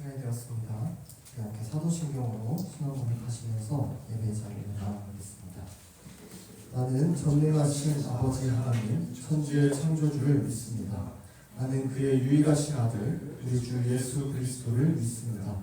시간이 되었습니다. 함께 사도신경으로 신앙 고백하시면서 예배 자리를 나아가겠습니다. 나는 전능하신 아버지 하나님 천지의 창조주를 믿습니다. 나는 그의 유일하신 아들 우리 주 예수 그리스도를 믿습니다.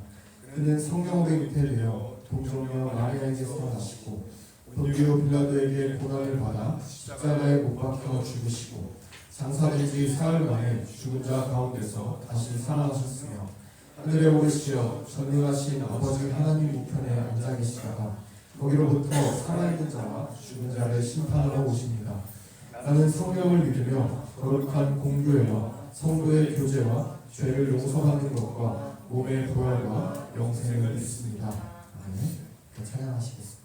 그는 성령으로 잉태되어 동정녀 마리아에게서 나시고 본디오 빌라도에게 고난을 받아 십자가에 못 박혀 죽으시고 장사된 지 사흘 만에 죽은 자 가운데서 다시 살아나셨으며 하늘에 오르시어 전능하신 아버지 하나님 우편에 앉아 계시다가 거기로부터 살아있는 자와 죽은 자를 심판하러 오십니다. 나는 성령을 믿으며 거룩한 공교회와 성도의 교제와 죄를 용서받는 것과 몸의 부활과 영생을 믿습니다. 아멘. 찬양하시겠습니다.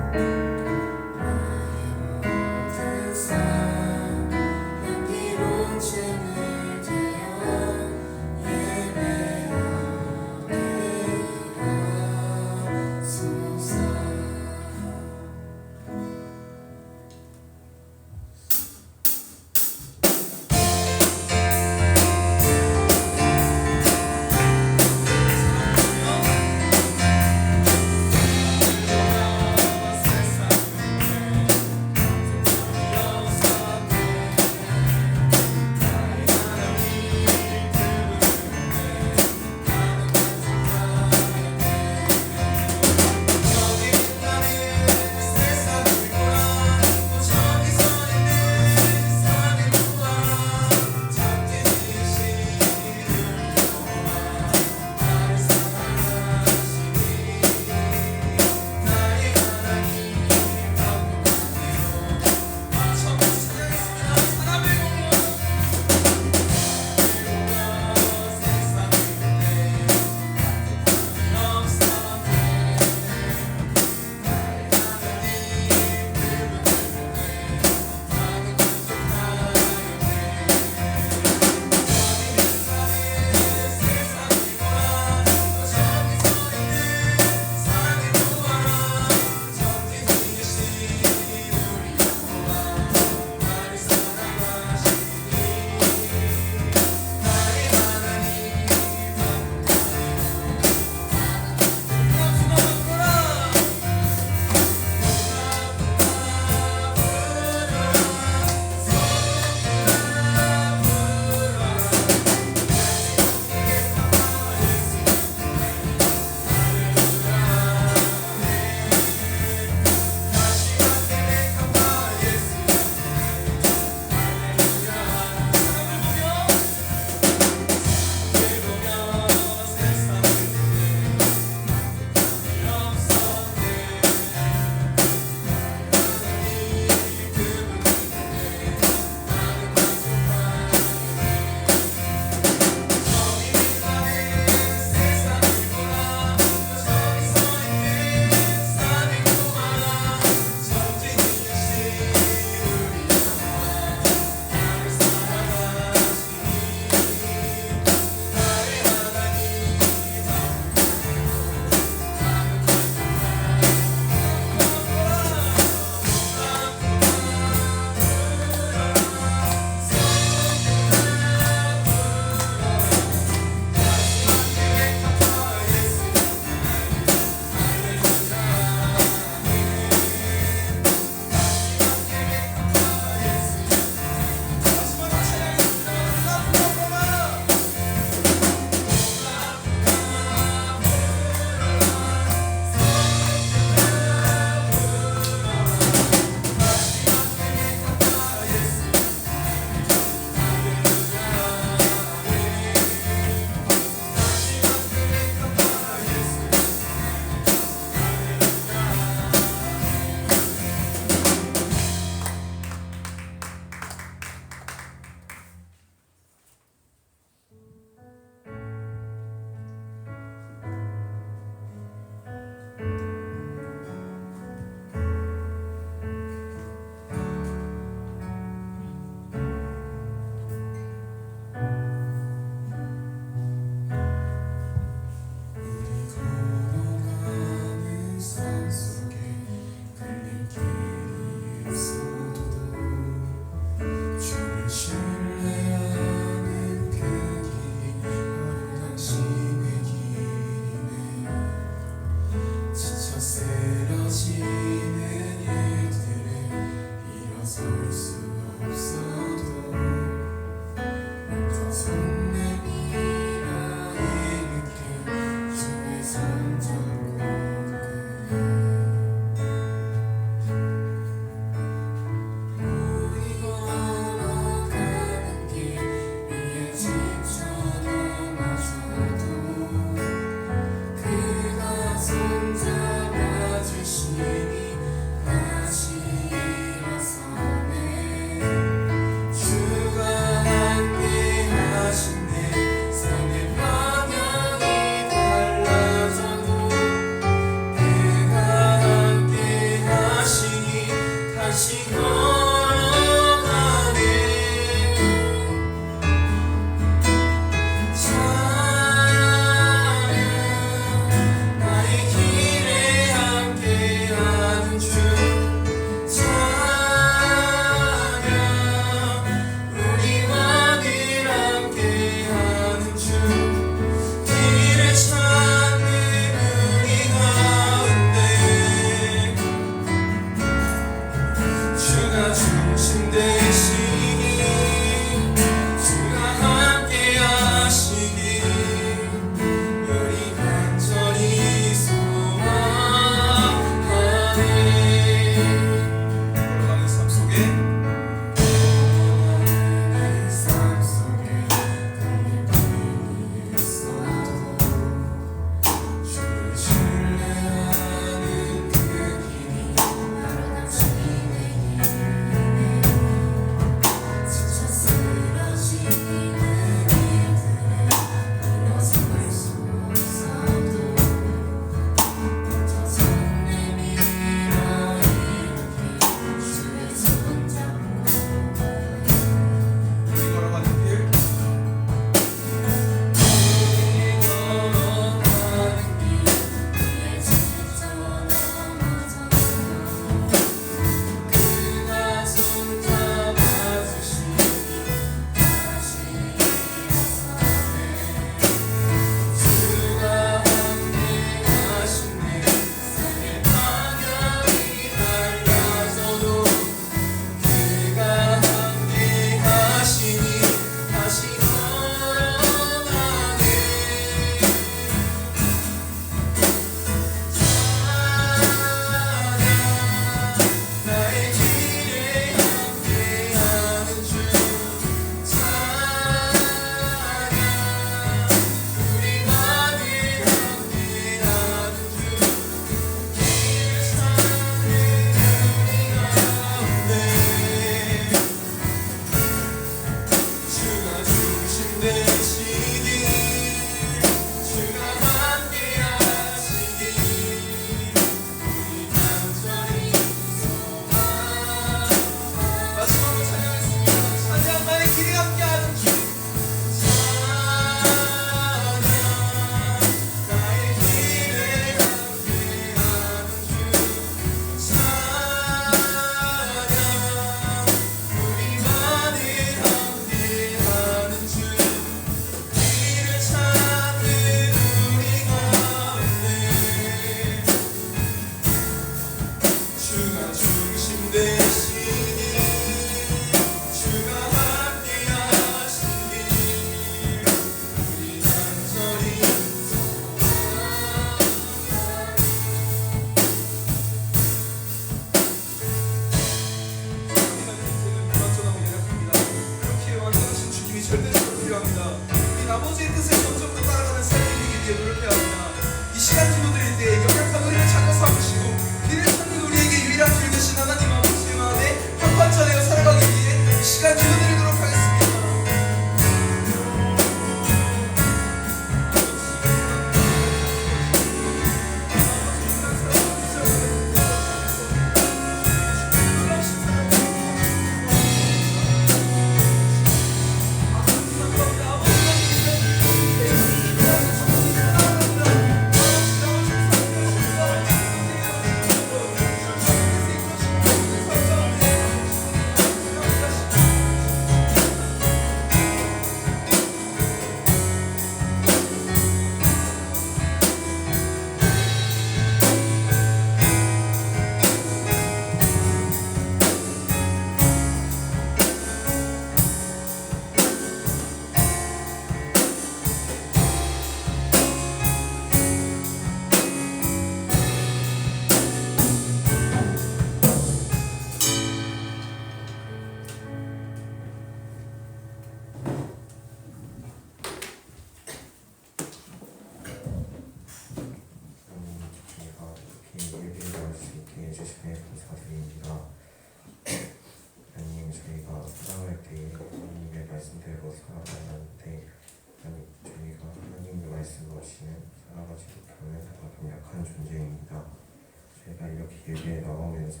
제가 이렇게 예배에 나오면서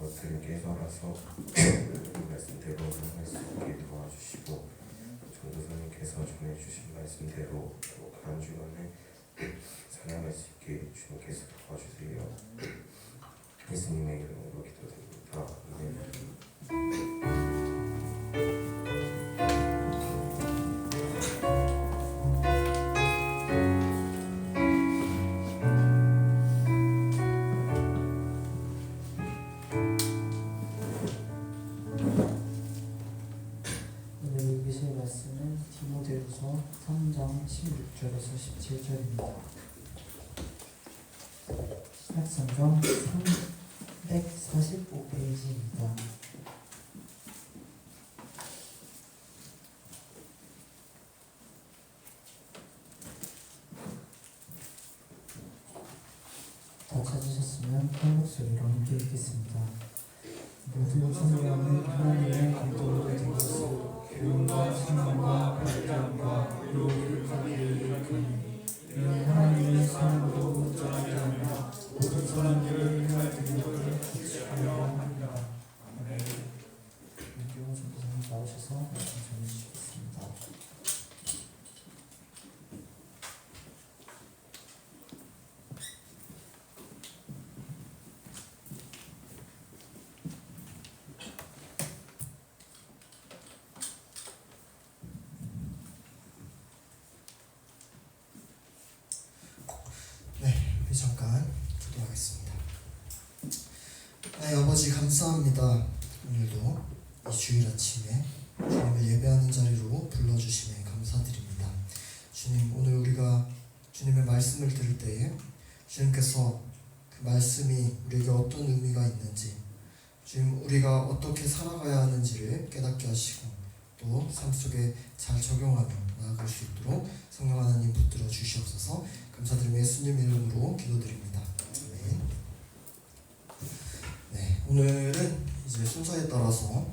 것들을 깨달아서 말씀대로 할 수 있게 도와주시고 전도사님께서 전해주신 말씀대로 또 한 주간에 살아갈 수 있게 주님께서 도와주세요. 예수님의 이름으로 기도드립니다. 아멘. 오늘 읽으실 말씀은 디모데후서 3장 16절에서 17절입니다. 신약성경 345페이지입니다. 다 찾으셨으면 큰 목소리로 함께 읽겠습니다. 모든 성령은 하나님의 감동으로 된 것으로 교훈과 생명과 발견과 의로움을 하기를 일으키니 이는 하나님의 사랑으로 자라게 하며 모든 사람들을 하나님의 것을 주시하려 합니다. 아멘. 윤기호 전도사님 나오셔서 말씀 전해주시겠습니다. 우리 잠깐 기도하겠습니다. 아버지 감사합니다. 오늘도 이 주일 아침에 주님을 예배하는 자리로 불러주심에 감사드립니다. 주님, 오늘 우리가 주님의 말씀을 들을 때에 주님께서 그 말씀이 우리에게 어떤 의미가 있는지, 주님 우리가 어떻게 살아가야 하는지를 깨닫게 하시고 또 삶 속에 잘 적용하며 나아갈 수 있도록 성령 하나님 붙들어 주시옵소서. 감사드리며 예수님 이름으로 기도드립니다. 아멘. 네, 오늘은 이제 순서에 따라서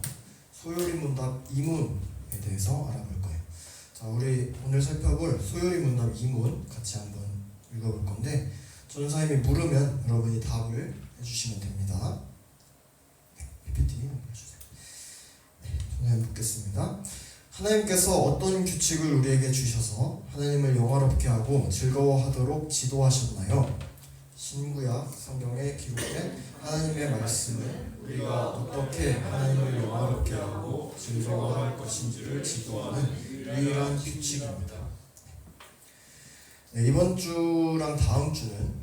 소요리 문답 2문에 대해서 알아볼 거예요. 자, 우리 오늘 살펴볼 소요리 문답 2문 같이 한번 읽어볼 건데, 전사님이 물으면 여러분이 답을 해주시면 됩니다. 네, PPT 해주세요. 네, 전사님 묻겠습니다. 하나님께서 어떤 규칙을 우리에게 주셔서 하나님을 영화롭게 하고 즐거워하도록 지도하셨나요? 신구약 성경에 기록된 하나님의 말씀을 우리가 어떻게 하나님을 영화롭게 하고 즐거워할 것인지를 지도하는 유일한 규칙입니다. 네, 이번 주랑 다음 주는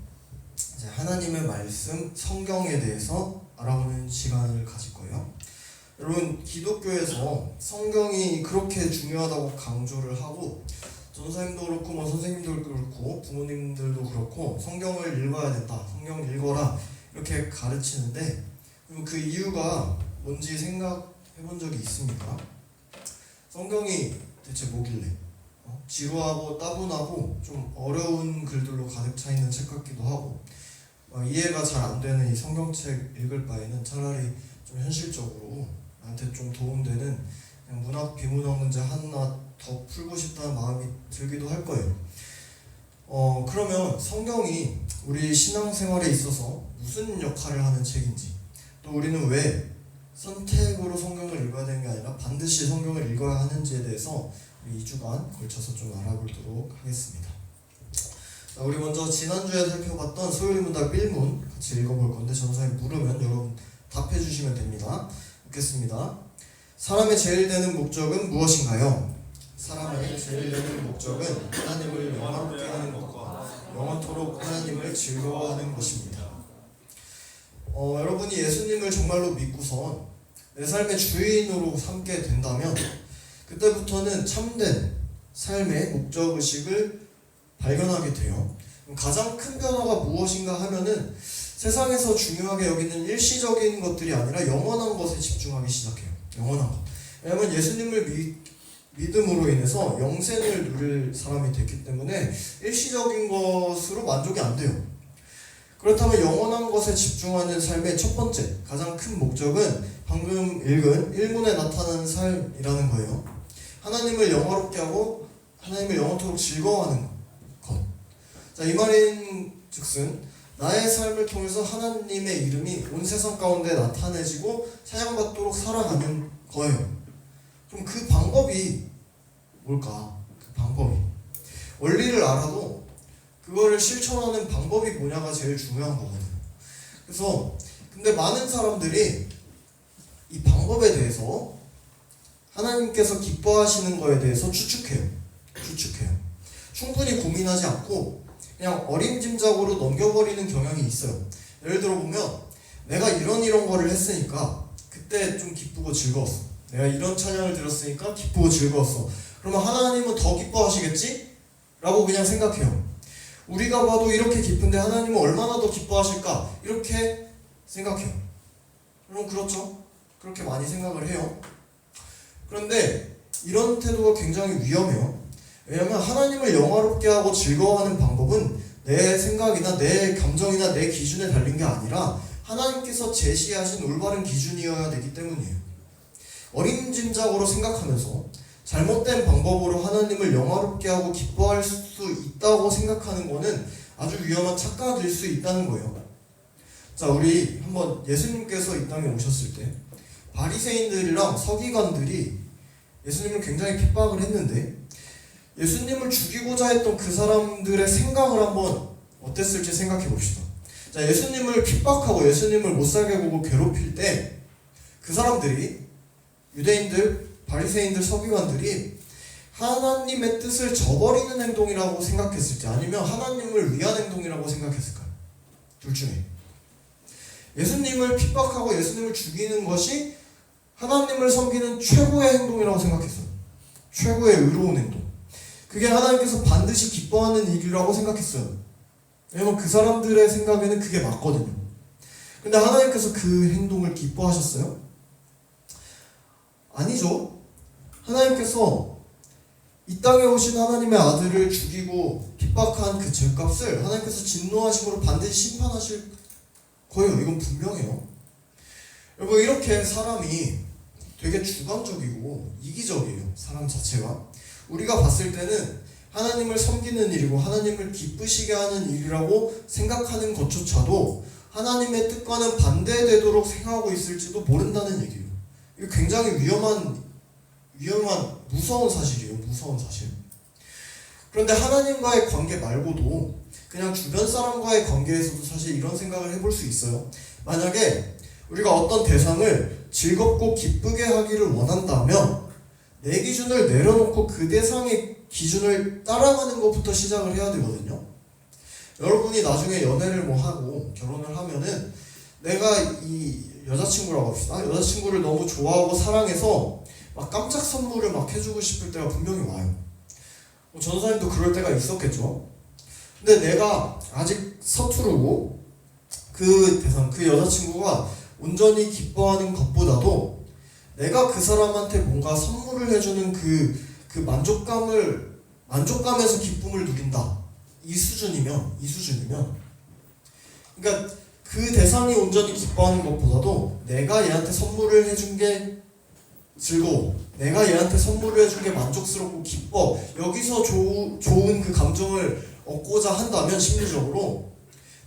이제 하나님의 말씀 성경에 대해서 알아보는 시간을 가질 거예요. 여러분, 기독교에서 성경이 그렇게 중요하다고 강조를 하고, 전사님도 그렇고 뭐 선생님도 그렇고 부모님들도 그렇고 성경을 읽어야 된다, 성경 읽어라 이렇게 가르치는데, 그 이유가 뭔지 생각해 본 적이 있습니까? 성경이 대체 뭐길래 지루하고 따분하고 좀 어려운 글들로 가득 차 있는 책 같기도 하고, 이해가 잘 안 되는 이 성경책 읽을 바에는 차라리 좀 현실적으로 나한테 좀 도움되는 그냥 문학 비문학 문제 하나 더 풀고 싶다는 마음이 들기도 할 거예요. 그러면 성경이 우리 신앙생활에 있어서 무슨 역할을 하는 책인지, 또 우리는 왜 선택으로 성경을 읽어야 되는 게 아니라 반드시 성경을 읽어야 하는지에 대해서 2주간 걸쳐서 좀 알아보도록 하겠습니다. 자, 우리 먼저 지난주에 살펴봤던 소요리 문답 1문 같이 읽어볼 건데, 전사님 물으면 여러분 답해 주시면 됩니다. 읽겠습니다. 사람의 제일 되는 목적은 무엇인가요? 사람의 제일 되는 목적은 하나님을 영화롭게 하는 것과 영원토록 하나님을 즐거워하는 것입니다. 여러분이 예수님을 정말로 믿고선 내 삶의 주인으로 삼게 된다면 그때부터는 참된 삶의 목적의식을 발견하게 돼요. 가장 큰 변화가 무엇인가 하면은 세상에서 중요하게 여기는 일시적인 것들이 아니라 영원한 것에 집중하기 시작해요. 영원한 것. 왜냐하면 예수님을 믿음으로 인해서 영생을 누릴 사람이 됐기 때문에 일시적인 것으로 만족이 안 돼요. 그렇다면 영원한 것에 집중하는 삶의 첫 번째, 가장 큰 목적은 방금 읽은 1문에 나타나는 삶이라는 거예요. 하나님을 영화롭게 하고 하나님을 영원토록 즐거워하는 것. 자, 이 말인 즉슨 나의 삶을 통해서 하나님의 이름이 온 세상 가운데 나타내지고 찬양받도록 살아가는 거예요. 그럼 그 방법이 뭘까? 그 방법이 원리를 알아도 그거를 실천하는 방법이 뭐냐가 제일 중요한 거거든요. 그래서 근데 많은 사람들이 이 방법에 대해서 하나님께서 기뻐하시는 거에 대해서 추측해요. 충분히 고민하지 않고 그냥 어림짐작으로 넘겨버리는 경향이 있어요. 예를 들어 보면 내가 이런 거를 했으니까 그때 좀 기쁘고 즐거웠어. 내가 이런 찬양을 들었으니까 기쁘고 즐거웠어. 그러면 하나님은 더 기뻐하시겠지? 라고 그냥 생각해요. 우리가 봐도 이렇게 기쁜데 하나님은 얼마나 더 기뻐하실까? 이렇게 생각해요. 여러분 그렇죠? 그렇게 많이 생각을 해요. 그런데 이런 태도가 굉장히 위험해요. 왜냐하면 하나님을 영화롭게 하고 즐거워하는 방법은 내 생각이나 내 감정이나 내 기준에 달린 게 아니라 하나님께서 제시하신 올바른 기준이어야 되기 때문이에요. 어림짐작으로 생각하면서 잘못된 방법으로 하나님을 영화롭게 하고 기뻐할 수 있다고 생각하는 것은 아주 위험한 착각일 수 있다는 거예요. 자, 우리 한번 예수님께서 이 땅에 오셨을 때 바리새인들이랑 서기관들이 예수님을 굉장히 핍박을 했는데 예수님을 죽이고자 했던 그 사람들의 생각을 한번 어땠을지 생각해 봅시다. 자, 예수님을 핍박하고 예수님을 못살게 구고 괴롭힐 때 그 사람들이 유대인들, 바리새인들, 서기관들이 하나님의 뜻을 저버리는 행동이라고 생각했을지 아니면 하나님을 위한 행동이라고 생각했을까요? 둘 중에 예수님을 핍박하고 예수님을 죽이는 것이 하나님을 섬기는 최고의 행동이라고 생각했어요. 최고의 의로운 행동. 그게 하나님께서 반드시 기뻐하는 일이라고 생각했어요. 왜냐면 그 사람들의 생각에는 그게 맞거든요. 근데 하나님께서 그 행동을 기뻐하셨어요? 아니죠. 하나님께서 이 땅에 오신 하나님의 아들을 죽이고 핍박한 그 죄값을 하나님께서 진노하심으로 반드시 심판하실 거예요. 이건 분명해요. 여러분 이렇게 사람이 되게 주관적이고 이기적이에요. 사람 자체가. 우리가 봤을 때는 하나님을 섬기는 일이고 하나님을 기쁘시게 하는 일이라고 생각하는 것조차도 하나님의 뜻과는 반대되도록 생각하고 있을지도 모른다는 얘기예요. 이거 굉장히 위험한 무서운 사실이에요. 무서운 사실. 그런데 하나님과의 관계 말고도 그냥 주변 사람과의 관계에서도 사실 이런 생각을 해볼 수 있어요. 만약에 우리가 어떤 대상을 즐겁고 기쁘게 하기를 원한다면 내 기준을 내려놓고 그 대상의 기준을 따라가는 것부터 시작을 해야 되거든요. 여러분이 나중에 연애를 뭐 하고 결혼을 하면은 내가 이 여자친구라고 합시다. 여자친구를 너무 좋아하고 사랑해서 막 깜짝 선물을 막 해주고 싶을 때가 분명히 와요. 뭐 전도사님도 그럴 때가 있었겠죠. 근데 내가 아직 서투르고 그 대상, 그 여자친구가 온전히 기뻐하는 것보다도 내가 그 사람한테 뭔가 선물을 해주는 그 만족감에서 기쁨을 누린다. 이 수준이면 그러니까 그 대상이 온전히 기뻐하는 것보다도 내가 얘한테 선물을 해준 게 즐거워. 내가 얘한테 선물을 해준 게 만족스럽고 기뻐. 여기서 좋은 그 감정을 얻고자 한다면 심리적으로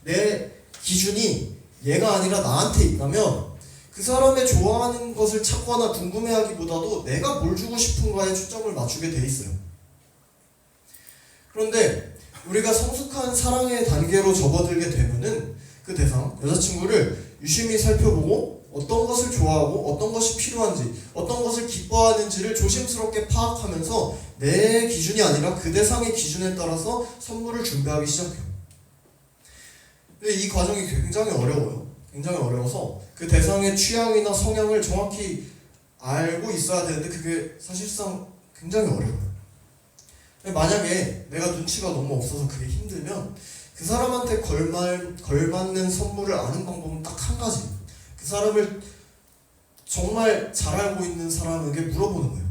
내 기준이 얘가 아니라 나한테 있다면 그 사람의 좋아하는 것을 찾거나 궁금해하기보다도 내가 뭘 주고 싶은가에 초점을 맞추게 돼 있어요. 그런데 우리가 성숙한 사랑의 단계로 접어들게 되면은 그 대상, 여자친구를 유심히 살펴보고 어떤 것을 좋아하고 어떤 것이 필요한지 어떤 것을 기뻐하는지를 조심스럽게 파악하면서 내 기준이 아니라 그 대상의 기준에 따라서 선물을 준비하기 시작해요. 근데 이 과정이 굉장히 어려워요. 굉장히 어려워서 그 대상의 취향이나 성향을 정확히 알고 있어야 되는데 그게 사실상 굉장히 어려워요. 만약에 내가 눈치가 너무 없어서 그게 힘들면 그 사람한테 걸맞는 선물을 아는 방법은 딱 한 가지. 그 사람을 정말 잘 알고 있는 사람에게 물어보는 거예요.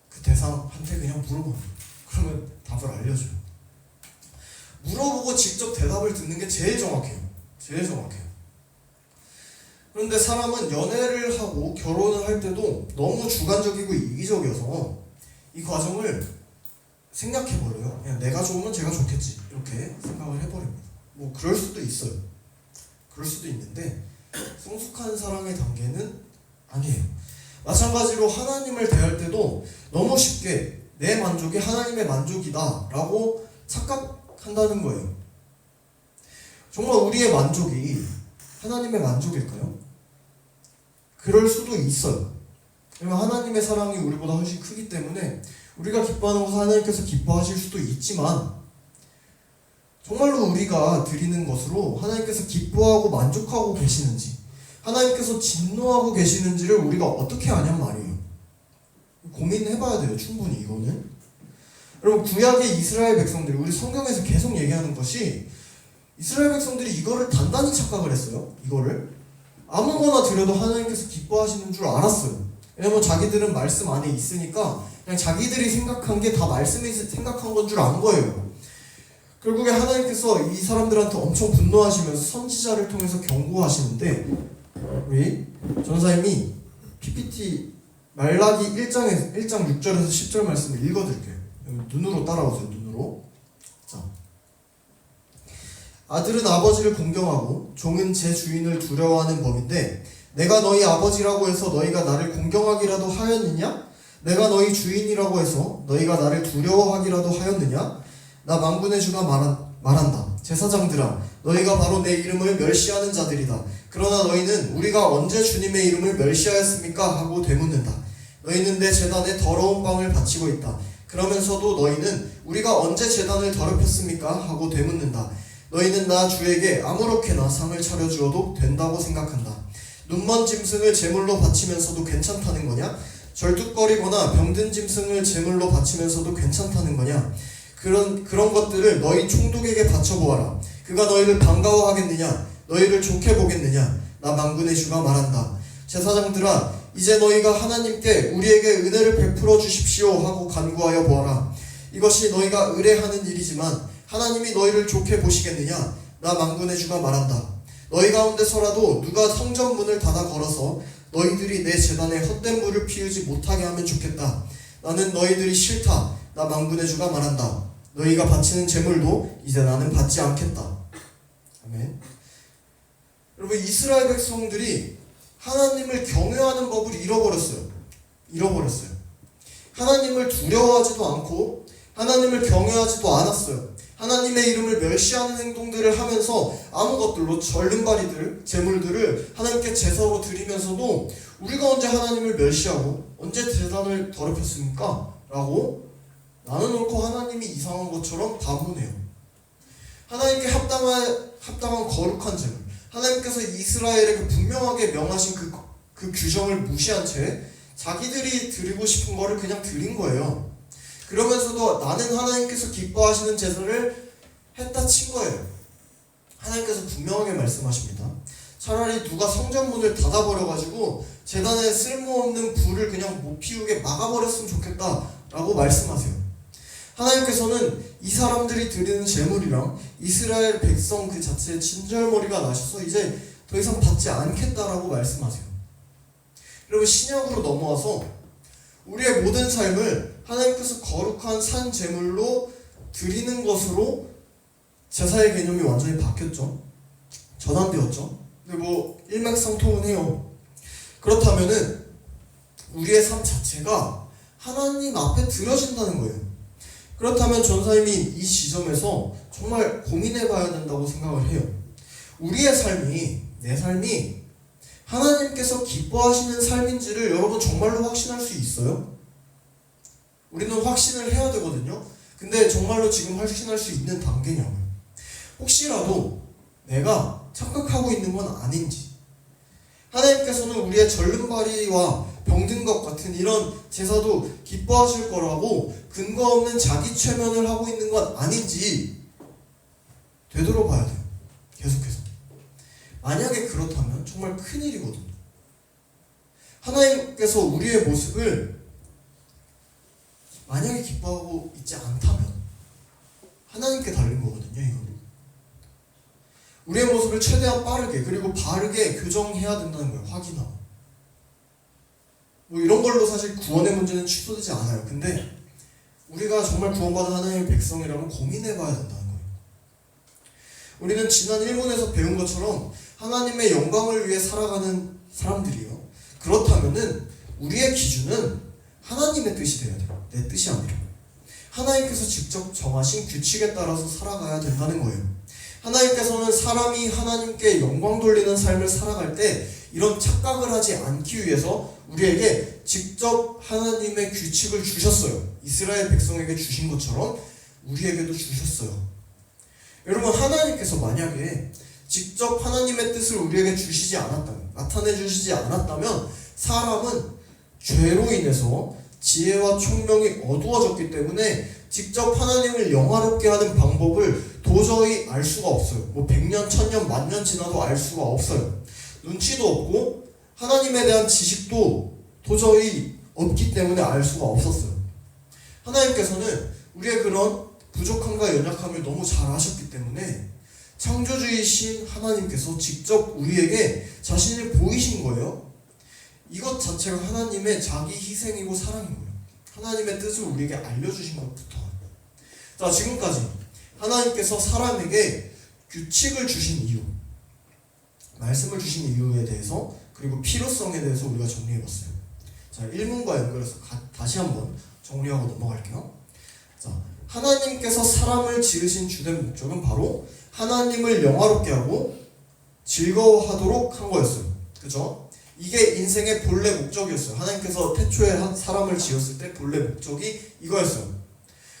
그 대상한테 그냥 물어보는 거예요. 그러면 답을 알려줘요. 물어보고 직접 대답을 듣는 게 제일 정확해요. 그런데 사람은 연애를 하고 결혼을 할 때도 너무 주관적이고 이기적이어서 이 과정을 생략해버려요. 그냥 내가 좋으면 제가 좋겠지 이렇게 생각을 해버립니다. 뭐 그럴 수도 있어요. 그럴 수도 있는데 성숙한 사랑의 단계는 아니에요. 마찬가지로 하나님을 대할 때도 너무 쉽게 내 만족이 하나님의 만족이다 라고 착각한다는 거예요. 정말 우리의 만족이 하나님의 만족일까요? 그럴 수도 있어요. 왜냐면 하나님의 사랑이 우리보다 훨씬 크기 때문에 우리가 기뻐하는 것을 하나님께서 기뻐하실 수도 있지만 정말로 우리가 드리는 것으로 하나님께서 기뻐하고 만족하고 계시는지 하나님께서 진노하고 계시는지를 우리가 어떻게 아냔 말이에요. 고민해봐야 돼요. 충분히 이거는. 여러분 구약의 이스라엘 백성들이 우리 성경에서 계속 얘기하는 것이 이스라엘 백성들이 이거를 단단히 착각을 했어요. 이거를 아무거나 드려도 하나님께서 기뻐하시는 줄 알았어요. 왜냐면 자기들은 말씀 안에 있으니까 그냥 자기들이 생각한 게 다 말씀이 생각한 건 줄 안 거예요. 결국에 하나님께서 이 사람들한테 엄청 분노하시면서 선지자를 통해서 경고하시는데 우리 전사님이 PPT 말라기 1장 6절에서 10절 말씀을 읽어드릴게요. 눈으로 따라오세요. 눈으로. 자, 아들은 아버지를 공경하고 종은 제 주인을 두려워하는 법인데 내가 너희 아버지라고 해서 너희가 나를 공경하기라도 하였느냐? 내가 너희 주인이라고 해서 너희가 나를 두려워하기라도 하였느냐? 나 만군의 주가 말한다. 제사장들아, 너희가 바로 내 이름을 멸시하는 자들이다. 그러나 너희는 우리가 언제 주님의 이름을 멸시하였습니까? 하고 되묻는다. 너희는 내 제단에 더러운 빵을 바치고 있다. 그러면서도 너희는 우리가 언제 제단을 더럽혔습니까? 하고 되묻는다. 너희는 나 주에게 아무렇게나 상을 차려주어도 된다고 생각한다. 눈먼 짐승을 제물로 바치면서도 괜찮다는 거냐? 절뚝거리거나 병든 짐승을 제물로 바치면서도 괜찮다는 거냐? 그런 것들을 너희 총독에게 바쳐보아라. 그가 너희를 반가워하겠느냐? 너희를 좋게 보겠느냐? 나 만군의 주가 말한다. 제사장들아, 이제 너희가 하나님께 우리에게 은혜를 베풀어 주십시오 하고 간구하여 보아라. 이것이 너희가 의뢰하는 일이지만 하나님이 너희를 좋게 보시겠느냐? 나 만군의 주가 말한다. 너희 가운데서라도 누가 성전 문을 닫아 걸어서 너희들이 내 제단에 헛된 불을 피우지 못하게 하면 좋겠다. 나는 너희들이 싫다. 나 만군의 주가 말한다. 너희가 바치는 제물도 이제 나는 받지 않겠다. 아멘. 여러분, 이스라엘 백성들이 하나님을 경외하는 법을 잃어버렸어요. 하나님을 두려워하지도 않고 하나님을 경외하지도 않았어요. 하나님의 이름을 멸시하는 행동들을 하면서 아무 것들로 절름발이들, 제물들을 하나님께 제사로 드리면서도 우리가 언제 하나님을 멸시하고 언제 제단을 더럽혔습니까? 라고 나는 옳고 하나님이 이상한 것처럼 반문해요. 하나님께 합당한 거룩한 제물, 하나님께서 이스라엘에게 분명하게 명하신 그 규정을 무시한 채 자기들이 드리고 싶은 거를 그냥 드린 거예요. 그러면서도 나는 하나님께서 기뻐하시는 제사를 했다 친 거예요. 하나님께서 분명하게 말씀하십니다. 차라리 누가 성전문을 닫아버려가지고 제단에 쓸모없는 불을 그냥 못 피우게 막아버렸으면 좋겠다 라고 말씀하세요. 하나님께서는 이 사람들이 드리는 제물이랑 이스라엘 백성 그 자체에 진절머리가 나셔서 이제 더 이상 받지 않겠다라고 말씀하세요. 여러분, 신약으로 넘어와서 우리의 모든 삶을 하나님께서 거룩한 산 제물로 드리는 것으로 제사의 개념이 완전히 바뀌었죠. 전환되었죠. 근데 뭐 일맥상통은 해요. 그렇다면은 우리의 삶 자체가 하나님 앞에 드려진다는 거예요. 그렇다면 전사님이 이 지점에서 정말 고민해봐야 된다고 생각을 해요. 우리의 삶이, 내 삶이 하나님께서 기뻐하시는 삶인지를 여러분 정말로 확신할 수 있어요? 우리는 확신을 해야 되거든요. 근데 정말로 지금 확신할 수 있는 단계냐고요. 혹시라도 내가 착각하고 있는 건 아닌지, 하나님께서는 우리의 절름발이와 병든 것 같은 이런 제사도 기뻐하실 거라고 근거 없는 자기 최면을 하고 있는 건 아닌지 되돌아봐야 돼요. 계속해서. 만약에 그렇다면 정말 큰일이거든요. 하나님께서 우리의 모습을 만약에 기뻐하고 있지 않다면 하나님께 달린 거거든요. 이거는. 우리의 모습을 최대한 빠르게 그리고 바르게 교정해야 된다는 거예요. 확인하고. 뭐 이런 걸로 사실 구원의 문제는 취소되지 않아요. 근데 우리가 정말 구원받은 하나님의 백성이라면 고민해봐야 된다는 거예요. 우리는 지난 1문에서 배운 것처럼 하나님의 영광을 위해 살아가는 사람들이요. 그렇다면은 우리의 기준은 하나님의 뜻이 되어야 돼요. 내 뜻이 아니라. 하나님께서 직접 정하신 규칙에 따라서 살아가야 된다는 거예요. 하나님께서는 사람이 하나님께 영광 돌리는 삶을 살아갈 때 이런 착각을 하지 않기 위해서 우리에게 직접 하나님의 규칙을 주셨어요. 이스라엘 백성에게 주신 것처럼 우리에게도 주셨어요. 여러분, 하나님께서 만약에 직접 하나님의 뜻을 우리에게 주시지 않았다면, 나타내 주시지 않았다면 사람은 죄로 인해서 지혜와 총명이 어두워졌기 때문에 직접 하나님을 영화롭게 하는 방법을 도저히 알 수가 없어요. 뭐 100년, 1000년, 만년 지나도 알 수가 없어요. 눈치도 없고 하나님에 대한 지식도 도저히 없기 때문에 알 수가 없었어요. 하나님께서는 우리의 그런 부족함과 연약함을 너무 잘 아셨기 때문에 창조주이신 하나님께서 직접 우리에게 자신을 보이신 거예요. 이것 자체가 하나님의 자기 희생이고 사랑인 거예요. 하나님의 뜻을 우리에게 알려주신 것부터. 자, 지금까지 하나님께서 사람에게 규칙을 주신 이유, 말씀을 주신 이유에 대해서, 그리고 필요성에 대해서 우리가 정리해봤어요. 자, 1문과 연결해서 다시 한번 정리하고 넘어갈게요. 자, 하나님께서 사람을 지으신 주된 목적은 바로 하나님을 영화롭게 하고 즐거워하도록 한 거였어요. 그죠? 이게 인생의 본래 목적이었어요. 하나님께서 태초에 사람을 지었을 때 본래 목적이 이거였어요.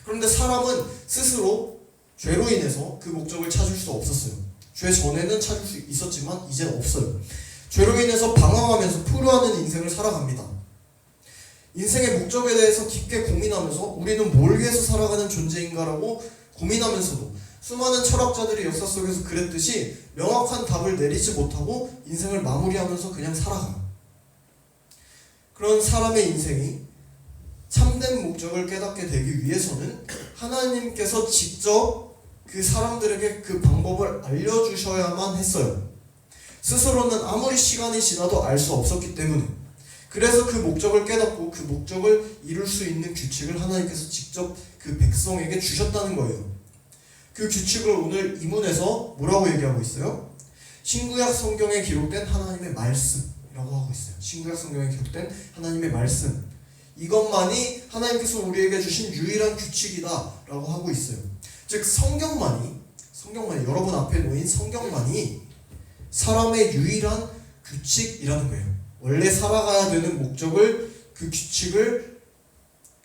그런데 사람은 스스로 죄로 인해서 그 목적을 찾을 수 없었어요. 죄 전에는 찾을 수 있었지만 이젠 없어요. 죄로 인해서 방황하면서 포로하는 인생을 살아갑니다. 인생의 목적에 대해서 깊게 고민하면서 우리는 뭘 위해서 살아가는 존재인가라고 고민하면서도 수많은 철학자들이 역사 속에서 그랬듯이 명확한 답을 내리지 못하고 인생을 마무리하면서 그냥 살아가요. 그런 사람의 인생이 참된 목적을 깨닫게 되기 위해서는 하나님께서 직접 그 사람들에게 그 방법을 알려주셔야만 했어요. 스스로는 아무리 시간이 지나도 알 수 없었기 때문에. 그래서 그 목적을 깨닫고 그 목적을 이룰 수 있는 규칙을 하나님께서 직접 그 백성에게 주셨다는 거예요. 그 규칙을 오늘 이문에서 뭐라고 얘기하고 있어요? 신구약 성경에 기록된 하나님의 말씀이라고 하고 있어요. 신구약 성경에 기록된 하나님의 말씀. 이것만이 하나님께서 우리에게 주신 유일한 규칙이다 라고 하고 있어요. 즉 성경만이 여러분 앞에 놓인 성경만이 사람의 유일한 규칙이라는 거예요. 원래 살아가야 되는 목적을, 그 규칙을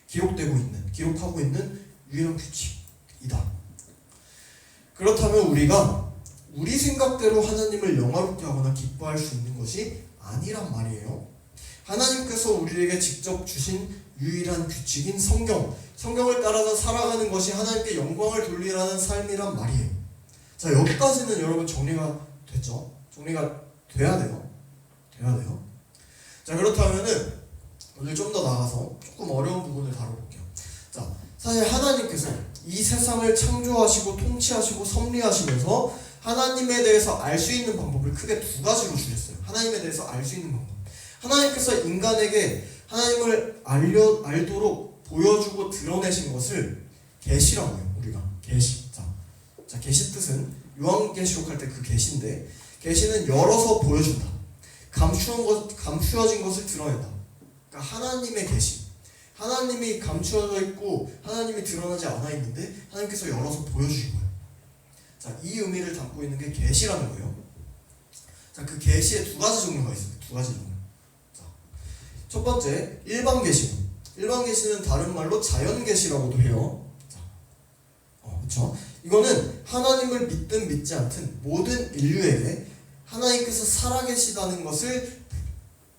기록하고 있는 유일한 규칙이다. 그렇다면 우리가 우리 생각대로 하나님을 영화롭게 하거나 기뻐할 수 있는 것이 아니란 말이에요. 하나님께서 우리에게 직접 주신 유일한 규칙인 성경을 따라서 살아가는 것이 하나님께 영광을 돌리라는 삶이란 말이에요. 자, 여기까지는 여러분 정리가 됐죠? 정리가 돼야 돼요. 자, 그렇다면은 오늘 좀 더 나가서 조금 어려운 부분을 다뤄볼게요. 자, 사실 하나님께서 이 세상을 창조하시고 통치하시고 섭리하시면서 하나님에 대해서 알 수 있는 방법을 크게 두 가지로 주셨어요. 하나님에 대해서 알 수 있는 방법. 하나님께서 인간에게 하나님을 알도록 보여주고 드러내신 것을 계시라고 해요. 우리가 계시. 자, 계시 뜻은 요한계시록 할 때 그 계시인데, 계시는 열어서 보여준다. 감추어진 것을 드러낸다. 그러니까 하나님의 계시. 하나님이 감추어져 있고 하나님이 드러나지 않아 있는데 하나님께서 열어서 보여주신 거예요. 자, 이 의미를 담고 있는 게 계시라는 거예요. 자, 그 계시에 두 가지 종류가 있어요. 두 가지 종류. 자, 첫 번째 일반 계시. 일반 계시는 다른 말로 자연 계시라고도 해요. 자, 그렇죠? 이거는 하나님을 믿든 믿지 않든 모든 인류에게 하나님께서 살아계시다는 것을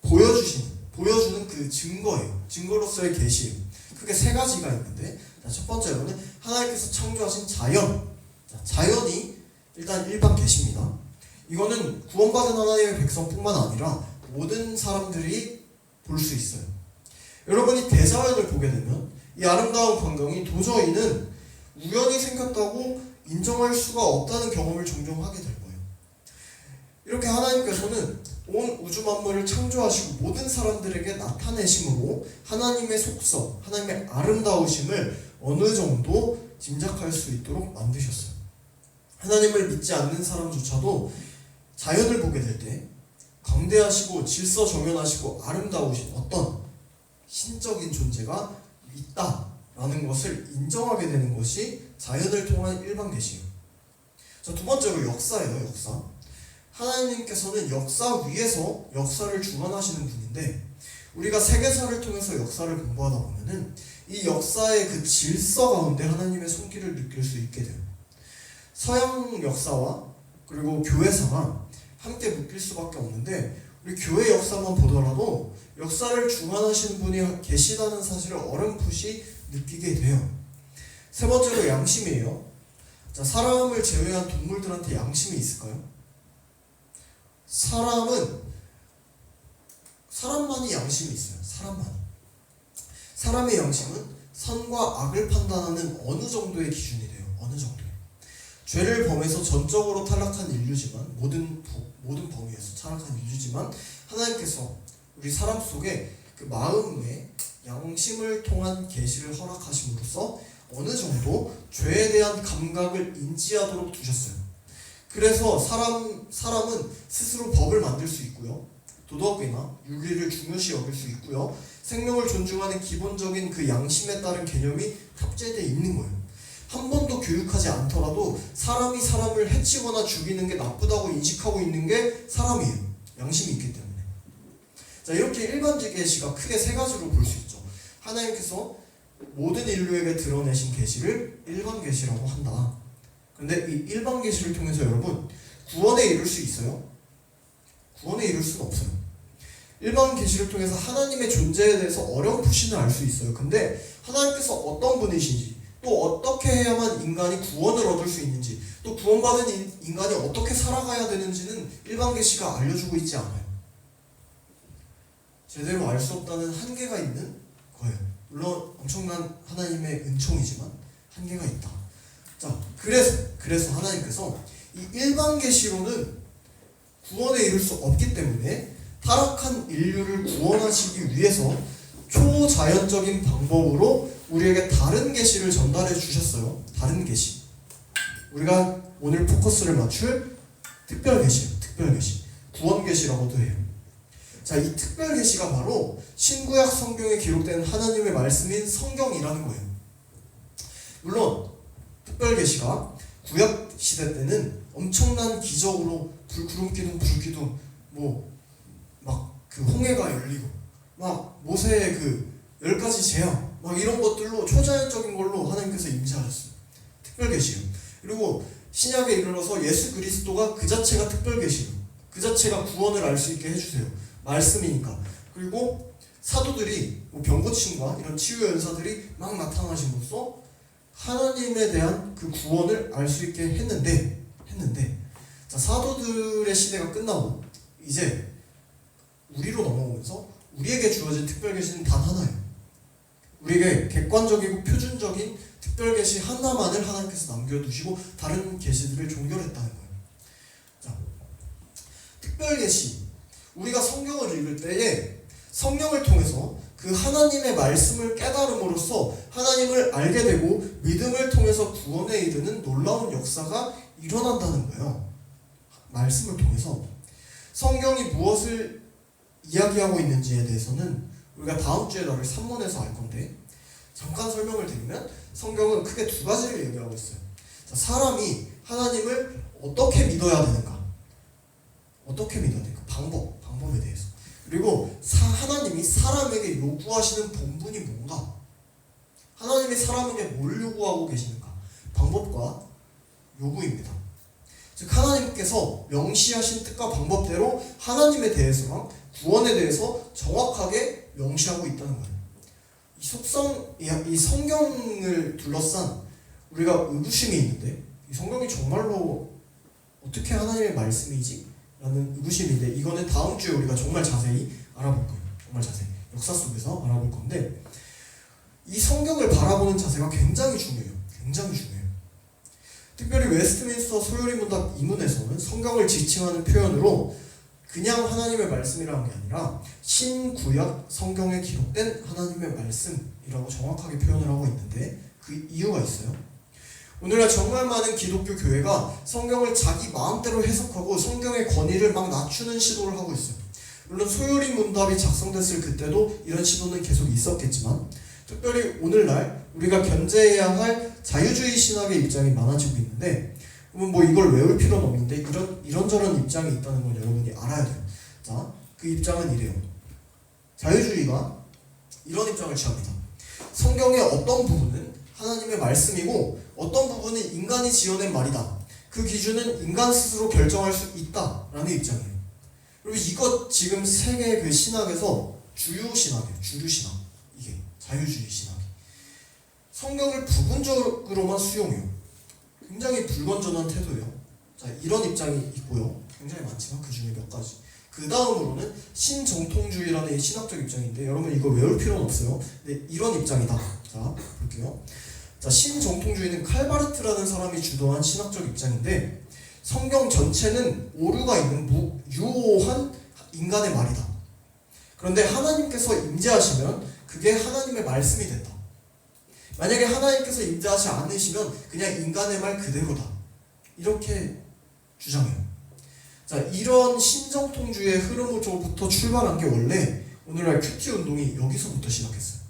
보여주는 그 증거예요. 증거로서의 계시예요. 크게 세 가지가 있는데, 첫 번째로는 하나님께서 창조하신 자연. 자연이 일단 일반 계시입니다. 이거는 구원받은 하나님의 백성뿐만 아니라 모든 사람들이 볼 수 있어요. 여러분이 대자연을 보게 되면 이 아름다운 광경이 도저히는 우연히 생겼다고 인정할 수가 없다는 경험을 종종 하게 될 거예요. 이렇게 하나님께서는 온 우주 만물을 창조하시고 모든 사람들에게 나타내심으로 하나님의 속성, 하나님의 아름다우심을 어느 정도 짐작할 수 있도록 만드셨어요. 하나님을 믿지 않는 사람조차도 자연을 보게 될 때 광대하시고 질서정연하시고 아름다우신 어떤 신적인 존재가 있다라는 것을 인정하게 되는 것이 자연을 통한 일반 계시예요. 자, 두 번째로 역사예요. 역사. 하나님께서는 역사 위에서 역사를 주관하시는 분인데 우리가 세계사를 통해서 역사를 공부하다 보면은 이 역사의 그 질서 가운데 하나님의 손길을 느낄 수 있게 돼요. 서양 역사와 그리고 교회사가 함께 묶일 수밖에 없는데 우리 교회 역사만 보더라도 역사를 주관하시는 분이 계시다는 사실을 어렴풋이 느끼게 돼요. 세 번째로 양심이에요. 자, 사람을 제외한 동물들한테 양심이 있을까요? 사람만이 양심이 있어요. 사람의 양심은 선과 악을 판단하는 어느 정도의 기준이 돼요. 어느 정도예요. 죄를 범해서 전적으로 타락한 인류지만 모든 범위에서 타락한 인류지만 하나님께서 우리 사람 속에 그 마음의 양심을 통한 계시를 허락하심으로써 어느 정도 죄에 대한 감각을 인지하도록 두셨어요. 그래서 사람은 스스로 법을 만들 수 있고요. 도덕이나 윤리를 중요시 여길 수 있고요. 생명을 존중하는 기본적인 그 양심에 따른 개념이 탑재되어 있는 거예요. 한 번도 교육하지 않더라도 사람이 사람을 해치거나 죽이는 게 나쁘다고 인식하고 있는 게 사람이에요. 양심이 있기 때문에. 자, 이렇게 일반적 계시가 크게 세 가지로 볼 수 있죠. 하나님께서 모든 인류에게 드러내신 계시를 일반 계시라고 한다. 근데 이 일반 계시를 통해서 여러분 구원에 이룰 수 있어요? 구원에 이룰 수는 없어요. 일반 계시를 통해서 하나님의 존재에 대해서 어렴풋이는 알 수 있어요. 근데 하나님께서 어떤 분이신지 또 어떻게 해야만 인간이 구원을 얻을 수 있는지 또 구원받은 인간이 어떻게 살아가야 되는지는 일반 계시가 알려주고 있지 않아요. 제대로 알 수 없다는 한계가 있는 거예요. 물론 엄청난 하나님의 은총이지만 한계가 있다. 자, 그래서 하나님께서 이 일반 계시로는 구원에 이룰 수 없기 때문에 타락한 인류를 구원하시기 위해서 초자연적인 방법으로 우리에게 다른 계시를 전달해 주셨어요. 다른 계시. 우리가 오늘 포커스를 맞출 특별 계시예요. 특별 계시. 구원 계시라고도 해요. 자, 이 특별 계시가 바로 신구약 성경에 기록된 하나님의 말씀인 성경이라는 거예요. 물론 특별 계시가 구약 시대 때는 엄청난 기적으로 구름 기둥 막 그 홍해가 열리고 막 모세의 그 10가지 재앙 막 이런 것들로 초자연적인 걸로 하나님께서 임재하셨어요. 특별 계시예요. 그리고 신약에 이르러서 예수 그리스도가 그 자체가 특별 계시예요. 그 자체가 구원을 알 수 있게 해주세요. 말씀이니까. 그리고 사도들이 병 고침과 이런 치유 연사들이 막 나타나심으로써 하나님에 대한 그 구원을 알 수 있게 했는데 자, 사도들의 시대가 끝나고 이제 우리로 넘어오면서 우리에게 주어진 특별 계시는 단 하나예요. 우리에게 객관적이고 표준적인 특별 계시 하나만을 하나님께서 남겨두시고 다른 계시들을 종결했다는 거예요. 자, 특별 계시. 우리가 성경을 읽을 때에 성령을 통해서 그 하나님의 말씀을 깨달음으로써 하나님을 알게 되고 믿음을 통해서 구원에 이르는 놀라운 역사가 일어난다는 거예요. 말씀을 통해서. 성경이 무엇을 이야기하고 있는지에 대해서는 우리가 다음 주에 나눌 산문에서 알 건데 잠깐 설명을 드리면 성경은 크게 두 가지를 얘기하고 있어요. 자, 사람이 하나님을 어떻게 믿어야 되는가? 방법에 대해서. 그리고 하나님이 사람에게 요구하시는 본분이 뭔가? 하나님이 사람에게 뭘 요구하고 계시는가? 방법과 요구입니다. 즉 하나님께서 명시하신 뜻과 방법대로 하나님에 대해서랑 구원에 대해서 정확하게 명시하고 있다는 거예요. 이 성경을 둘러싼 우리가 의구심이 있는데 이 성경이 정말로 어떻게 하나님의 말씀이지? 라는 의구심인데 이거는 다음 주에 우리가 정말 자세히 알아볼 거예요. 정말 자세히 역사 속에서 알아볼 건데 이 성경을 바라보는 자세가 굉장히 중요해요. 특별히 웨스트민스터 소요리 문답 이문에서는 성경을 지칭하는 표현으로 그냥 하나님의 말씀이라는 게 아니라 신구약 성경에 기록된 하나님의 말씀이라고 정확하게 표현을 하고 있는데 그 이유가 있어요. 오늘날 정말 많은 기독교 교회가 성경을 자기 마음대로 해석하고 성경의 권위를 막 낮추는 시도를 하고 있어요. 물론 소요리 문답이 작성됐을 그때도 이런 시도는 계속 있었겠지만 특별히 오늘날 우리가 견제해야 할 자유주의 신학의 입장이 많아지고 있는데 그러면 뭐 이걸 외울 필요는 없는데 이런저런 입장이 있다는 걸 여러분이 알아야 돼요. 자, 그 입장은 이래요. 자유주의가 이런 입장을 취합니다. 성경의 어떤 부분은 하나님의 말씀이고 어떤 부분은 인간이 지어낸 말이다. 그 기준은 인간 스스로 결정할 수 있다라는 입장이에요. 그리고 이것 지금 세계 그 신학에서 주류 신학이에요. 주류 신학. 이게 자유주의 신학이. 성경을 부분적으로만 수용해요. 굉장히 불건전한 태도예요. 자, 이런 입장이 있고요. 굉장히 많지만 그 중에 몇 가지. 그 다음으로는 신정통주의라는 신학적 입장인데 여러분 이거 외울 필요는 없어요. 근데 이런 입장이다. 자, 볼게요. 자, 신정통주의는 칼바르트라는 사람이 주도한 신학적 입장인데 성경 전체는 오류가 있는 유효한 인간의 말이다. 그런데 하나님께서 임재하시면 그게 하나님의 말씀이 된다. 만약에 하나님께서 임재하지 않으시면 그냥 인간의 말 그대로다. 이렇게 주장해요. 자, 이런 신정통주의 흐름으로부터 출발한 게 원래 오늘날 큐티 운동이 여기서부터 시작했어요.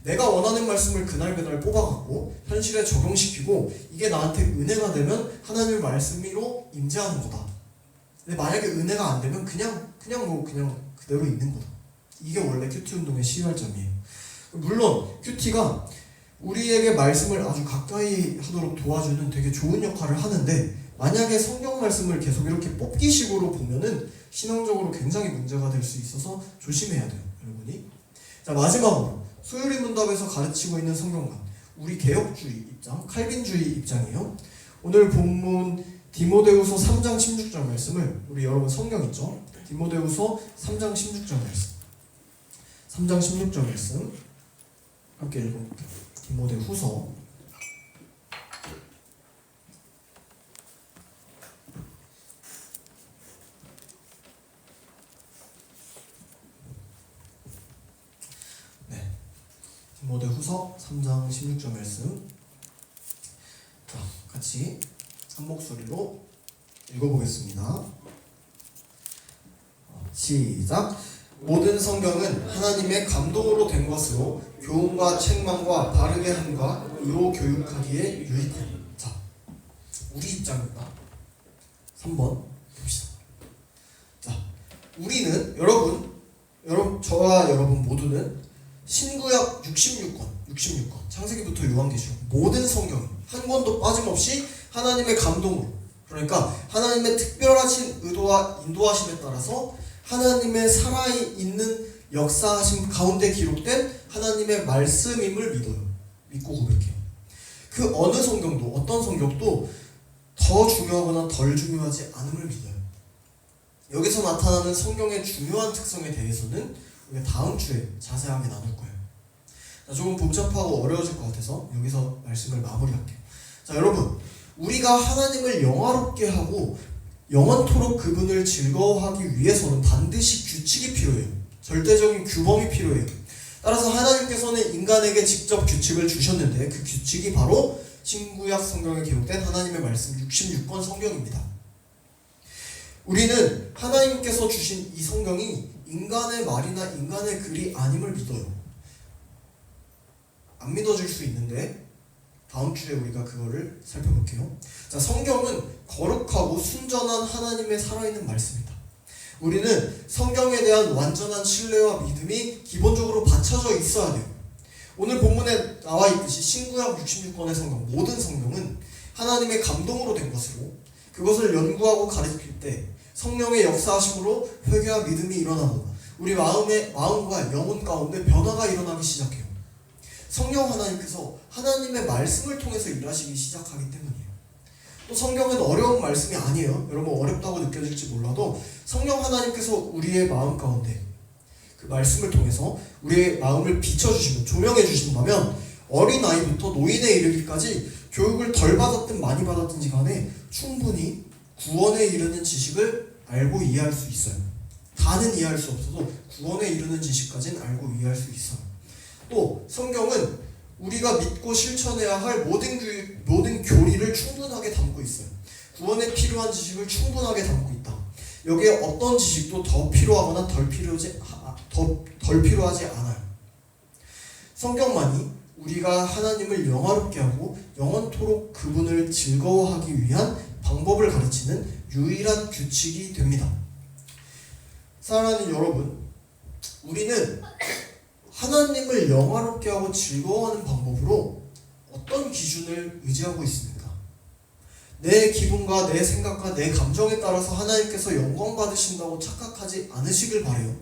내가 원하는 말씀을 그날 뽑아갖고 현실에 적용시키고 이게 나한테 은혜가 되면 하나님의 말씀으로 임재하는 거다. 근데 만약에 은혜가 안 되면 그냥 그대로 있는 거다. 이게 원래 큐티 운동의 시발점이에요. 물론 큐티가 우리에게 말씀을 아주 가까이 하도록 도와주는 되게 좋은 역할을 하는데 만약에 성경 말씀을 계속 이렇게 뽑기식으로 보면은 신앙적으로 굉장히 문제가 될 수 있어서 조심해야 돼요, 여러분이. 자, 마지막으로 소요리 문답에서 가르치고 있는 성경관, 우리 개혁주의 입장, 칼빈주의 입장이에요. 오늘 본문 디모데후서 3장 16절 말씀을 우리 여러분 성경 있죠? 디모데후서 3장 16절 말씀. 3장 16절 말씀 함께 읽어볼게요. 디모데후서 디모데후서 3장 16절 말씀. 자, 같이 한 목소리로 읽어보겠습니다. 시작. 모든 성경은 하나님의 감동으로 된 것으로 교훈과 책망과 바르게 함과 의로 교육하기에 유익하니. 자, 우리 입장입니다. 3번 봅시다. 자, 우리는 여러분 저와 여러분 모두는 신구약 66권 창세기부터 요한계시록 모든 성경 한 권도 빠짐없이 하나님의 감동으로, 그러니까 하나님의 특별하신 의도와 인도하심에 따라서 하나님의 살아있는 역사하심 가운데 기록된 하나님의 말씀임을 믿고 고백해요. 그 어느 성경도 어떤 성경도 더 중요하거나 덜 중요하지 않음을 믿어요. 여기서 나타나는 성경의 중요한 특성에 대해서는 우리가 다음 주에 자세하게 나눌 거예요. 자, 조금 복잡하고 어려워질 것 같아서 여기서 말씀을 마무리할게요. 자, 여러분, 우리가 하나님을 영화롭게 하고 영원토록 그분을 즐거워하기 위해서는 반드시 규칙이 필요해요. 절대적인 규범이 필요해요. 따라서 하나님께서는 인간에게 직접 규칙을 주셨는데 그 규칙이 바로 신구약 성경에 기록된 하나님의 말씀 66권 성경입니다. 우리는 하나님께서 주신 이 성경이 인간의 말이나 인간의 글이 아님을 믿어요. 안 믿어질 수 있는데 다음 주에 우리가 그거를 살펴볼게요. 자, 성경은 거룩하고 순전한 하나님의 살아있는 말씀이다. 우리는 성경에 대한 완전한 신뢰와 믿음이 기본적으로 받쳐져 있어야 돼요. 오늘 본문에 나와 있듯이 신구약 66권의 성경, 모든 성경은 하나님의 감동으로 된 것으로 그것을 연구하고 가르칠 때 성령의 역사하심으로 회개와 믿음이 일어나고 우리 마음과 영혼 가운데 변화가 일어나기 시작해요. 성령 하나님께서 하나님의 말씀을 통해서 일하시기 시작하기 때문이에요. 또 성경은 어려운 말씀이 아니에요. 여러분 어렵다고 느껴질지 몰라도 성령 하나님께서 우리의 마음 가운데 그 말씀을 통해서 우리의 마음을 비춰주시고 조명해 주신다면 어린아이부터 노인에 이르기까지 교육을 덜 받았든 많이 받았든지 간에 충분히 구원에 이르는 지식을 알고 이해할 수 있어요. 다는 이해할 수 없어도 구원에 이르는 지식까지는 알고 이해할 수 있어요. 또 성경은 우리가 믿고 실천해야 할 모든 교리를 충분하게 담고 있어요. 구원에 필요한 지식을 충분하게 담고 있다. 여기에 어떤 지식도 더 필요하거나 덜 필요하지 않아요. 성경만이 우리가 하나님을 영화롭게 하고 영원토록 그분을 즐거워하기 위한 방법을 가르치는 유일한 규칙이 됩니다. 사랑하는 여러분, 우리는 하나님을 영화롭게 하고 즐거워하는 방법으로 어떤 기준을 의지하고 있습니까? 내 기분과 내 생각과 내 감정에 따라서 하나님께서 영광 받으신다고 착각하지 않으시길 바래요.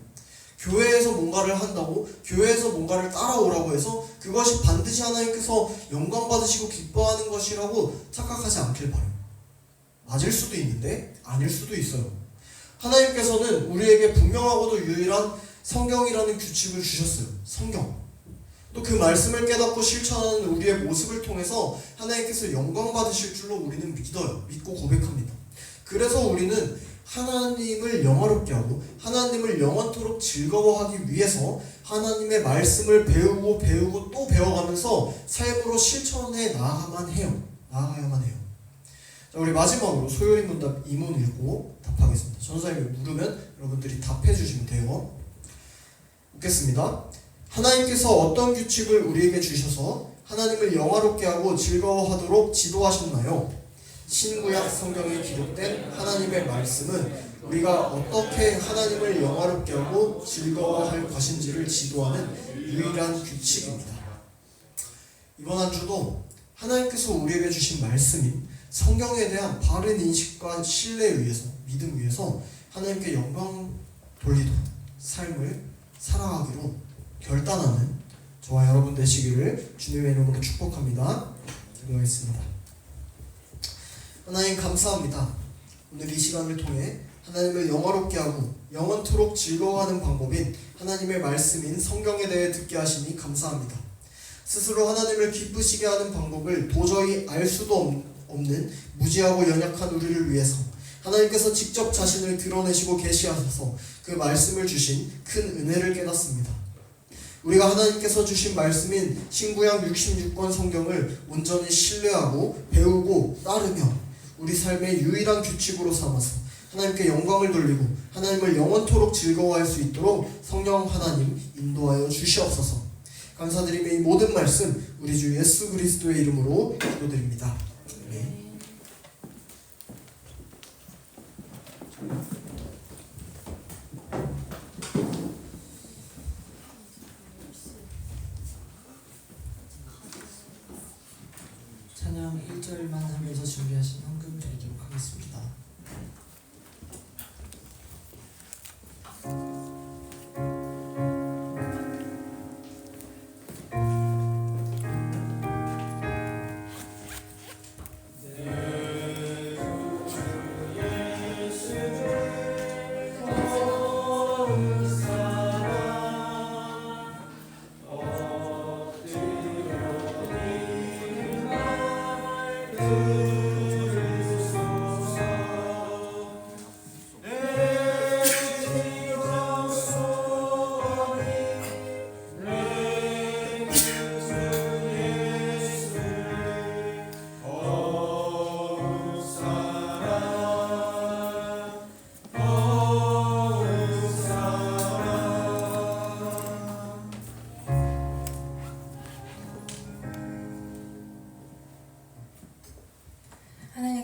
교회에서 뭔가를 한다고, 교회에서 뭔가를 따라오라고 해서 그것이 반드시 하나님께서 영광 받으시고 기뻐하는 것이라고 착각하지 않길 바래요. 맞을 수도 있는데 아닐 수도 있어요. 하나님께서는 우리에게 분명하고도 유일한 성경이라는 규칙을 주셨어요. 성경. 또 그 말씀을 깨닫고 실천하는 우리의 모습을 통해서 하나님께서 영광 받으실 줄로 우리는 믿어요. 믿고 고백합니다. 그래서 우리는 하나님을 영화롭게 하고 하나님을 영원토록 즐거워하기 위해서 하나님의 말씀을 배우고 또 배워가면서 삶으로 실천해 나아가야만 해요. 자, 우리 마지막으로 소요리 문답 2문 읽고 답하겠습니다. 전사님이 물으면 여러분들이 답해 주시면 돼요. 읽겠습니다. 하나님께서 어떤 규칙을 우리에게 주셔서 하나님을 영화롭게 하고 즐거워하도록 지도하셨나요? 신구약 성경에 기록된 하나님의 말씀은 우리가 어떻게 하나님을 영화롭게 하고 즐거워할 것인지를 지도하는 유일한 규칙입니다. 이번 한 주도 하나님께서 우리에게 주신 말씀인 성경에 대한 바른 인식과 신뢰에 의해서, 믿음 위해서 하나님께 영광 돌리도록 삶을 살아가기로 결단하는 저와 여러분 되시기를 주님의 이름으로 축복합니다. 기도하겠습니다. 하나님 감사합니다. 오늘 이 시간을 통해 하나님을 영화롭게 하고 영원토록 즐거워하는 방법인 하나님의 말씀인 성경에 대해 듣게 하시니 감사합니다. 스스로 하나님을 기쁘시게 하는 방법을 도저히 알 수도 없는 무지하고 연약한 우리를 위해서 하나님께서 직접 자신을 드러내시고 계시하셔서 그 말씀을 주신 큰 은혜를 깨닫습니다. 우리가 하나님께서 주신 말씀인 신구약 66권 성경을 온전히 신뢰하고 배우고 따르며 우리 삶의 유일한 규칙으로 삼아서 하나님께 영광을 돌리고 하나님을 영원토록 즐거워할 수 있도록 성령 하나님 인도하여 주시옵소서. 감사드리며 이 모든 말씀 우리 주 예수 그리스도의 이름으로 기도드립니다. 아멘. 찬양 1절만 하면서 준비하신 헌금 드리도록 하겠습니다.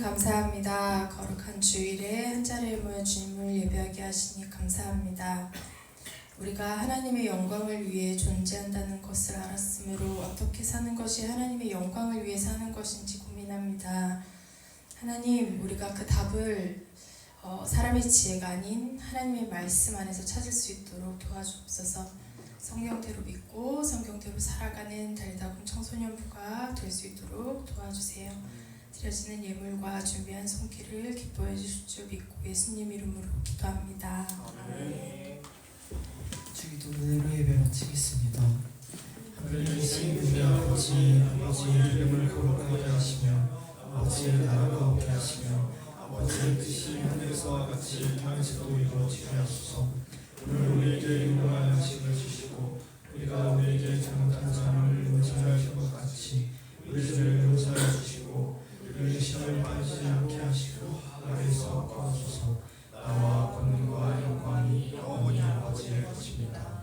감사합니다. 거룩한 주일에 한 자리에 모여 주님을 예배하게 하시니 감사합니다. 우리가 하나님의 영광을 위해 존재한다는 것을 알았으므로 어떻게 사는 것이 하나님의 영광을 위해 사는 것인지 고민합니다. 하나님, 우리가 그 답을 사람의 지혜가 아닌 하나님의 말씀 안에서 찾을 수 있도록 도와주옵소서. 성경대로 믿고 성경대로 살아가는 달다군 청소년부가 될 수 있도록 도와주세요. 드려지는 예물과 준비한 손길을 기뻐해 주실 줄 믿고 예수님 이름으로 기도합니다. 주기도 은혜로 예배 마치겠습니다. 하늘에 계신 우리 아버지 이름을 거룩하게 하시며 아버지의 나라가 오게 하시며 아버지의 뜻이 하늘에서와 같이 땅에서도 이루어지게 하소서. 오늘 우리에게 일용할 양식을 주시고 우리가 우리에게 잘못한 사람을 용서하여 하지 않게 하시고 하늘에서 거하소서. 나와 권능과 영광이 영원히 아버지의 것입니다.